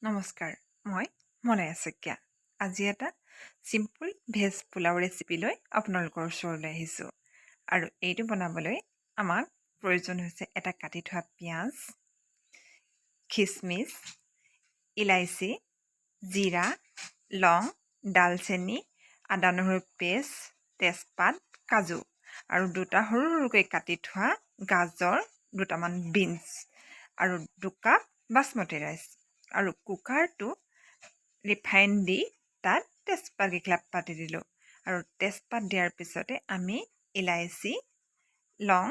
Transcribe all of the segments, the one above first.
নমস্কাৰ, মই মলয়া শইকীয়া। আজি এটা চিম্পুল ভেজ পোলাও ৰেচিপি লৈ আপোনালোকৰ ওচৰলৈ আহিছোঁ। আৰু এইটো বনাবলৈ আমাক প্ৰয়োজন হৈছে এটা কাটি থোৱা পিঁয়াজ, খিচমিচ, ইলাইচি, জিৰা, লং, ডালচেনি, আদা নহৰু পেষ্ট, তেজপাত, কাজু আৰু দুটা সৰু সৰুকৈ কাটি থোৱা গাজৰ, দুটামান বিনছ আৰু 2 কাপ বাসমতী ৰাইচ। আৰু কুকাৰটো ৰিফাইন দি তাত তেজপাত কেইখিলা পাতি দিলোঁ। আৰু তেজপাত দিয়াৰ পিছতে আমি ইলাইচি, লং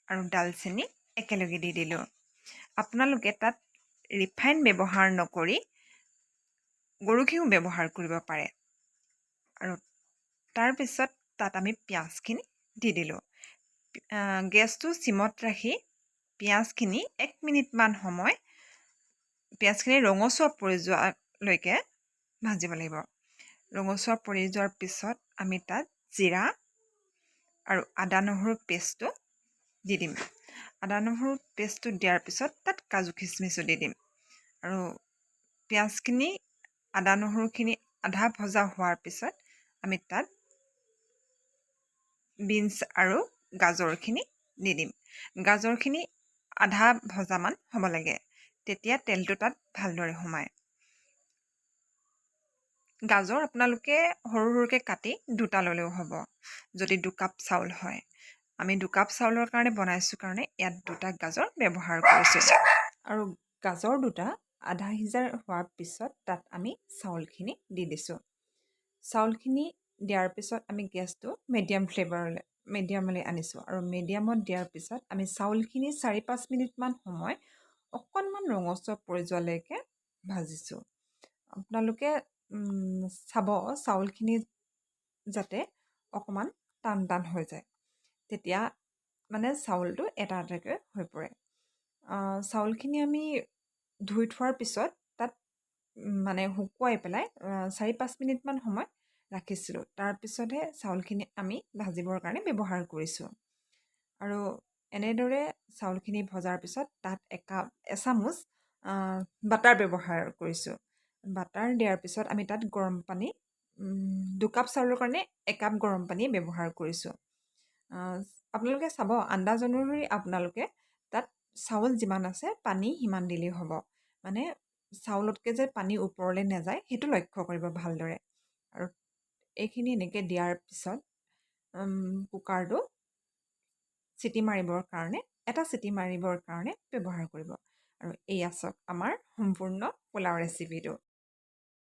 আৰু ডালচেনি একেলগে দি দিলোঁ। আপোনালোকে তাত ৰিফাইন ব্যৱহাৰ নকৰি গৰু ঘিউ ব্যৱহাৰ কৰিব পাৰে। আৰু তাৰপিছত তাত আমি পিঁয়াজখিনি দি দিলোঁ। গেছটো চিমত ৰাখি পিঁয়াজখিনি 1 মিনিটমান সময় পিঁয়াজখিনি ৰঙচুৱা পৰি যোৱালৈকে ভাজিব লাগিব। ৰঙচুৱা পৰি যোৱাৰ পিছত আমি তাত জিৰা আৰু আদা নহৰু পেষ্টটো দি দিম। আদা নহৰু পেষ্টটো দিয়াৰ পিছত তাত কাজু খিচমিচো দি দিম। আৰু পিঁয়াজখিনি আদা নহৰুখিনি আধা ভজা হোৱাৰ পিছত আমি তাত বিনছ আৰু গাজৰখিনি দি দিম। গাজৰখিনি আধা ভজামান হ'ব লাগে, তেতিয়া তেলটো তাত ভালদৰে সোমায়। গাজৰ আপোনালোকে সৰু সৰুকৈ কাটি 2টা ল'লেও হ'ব, যদি 2 কাপ চাউল হয়। আমি 2 কাপ চাউলৰ কাৰণে বনাইছোঁ কাৰণে ইয়াত 2টা গাজৰ ব্যৱহাৰ কৰিছোঁ। আৰু গাজৰ 2টা আধা সিজা হোৱাৰ পিছত তাত আমি চাউলখিনি দি দিছোঁ। চাউলখিনি দিয়াৰ পিছত আমি গেছটো মিডিয়ামলৈ আনিছোঁ। আৰু মিডিয়ামত দিয়াৰ পিছত আমি চাউলখিনি 4-5 মিনিটমান সময় অকণমান ৰঙচুৱা পৰি যোৱালৈকে ভাজিছোঁ। আপোনালোকে চাব চাউলখিনি যাতে অকণমান টান টান হৈ যায়, তেতিয়া মানে চাউলটো এটা এটাকৈ হৈ পৰে। চাউলখিনি আমি ধুই থোৱাৰ পিছত তাত মানে শুকুৱাই পেলাই 4-5 মিনিটমান সময় ৰাখিছিলোঁ। তাৰপিছতহে চাউলখিনি আমি ভাজিবৰ কাৰণে ব্যৱহাৰ কৰিছোঁ। আৰু এনেদৰে চাউলখিনি ভজাৰ পিছত তাত এচামুচ বাটাৰ ব্যৱহাৰ কৰিছোঁ। বাটাৰ দিয়াৰ পিছত আমি তাত গৰম পানী 2 কাপ চাউলৰ কাৰণে 1 কাপ গৰম পানী ব্যৱহাৰ কৰিছোঁ। আপোনালোকে চাব আন্দাজ অনুসৰি আপোনালোকে তাত চাউল যিমান আছে পানী সিমান দিলেই হ'ব। মানে চাউলতকৈ যে পানী ওপৰলৈ নাযায় সেইটো লক্ষ্য কৰিব ভালদৰে। আৰু এইখিনি এনেকৈ দিয়াৰ পিছত কুকাৰটো এটা চিটি মাৰিবৰ কাৰণে ব্যৱহাৰ কৰিব। আৰু এয়া চাওক আমাৰ সম্পূৰ্ণ পোলাও ৰেচিপিটো।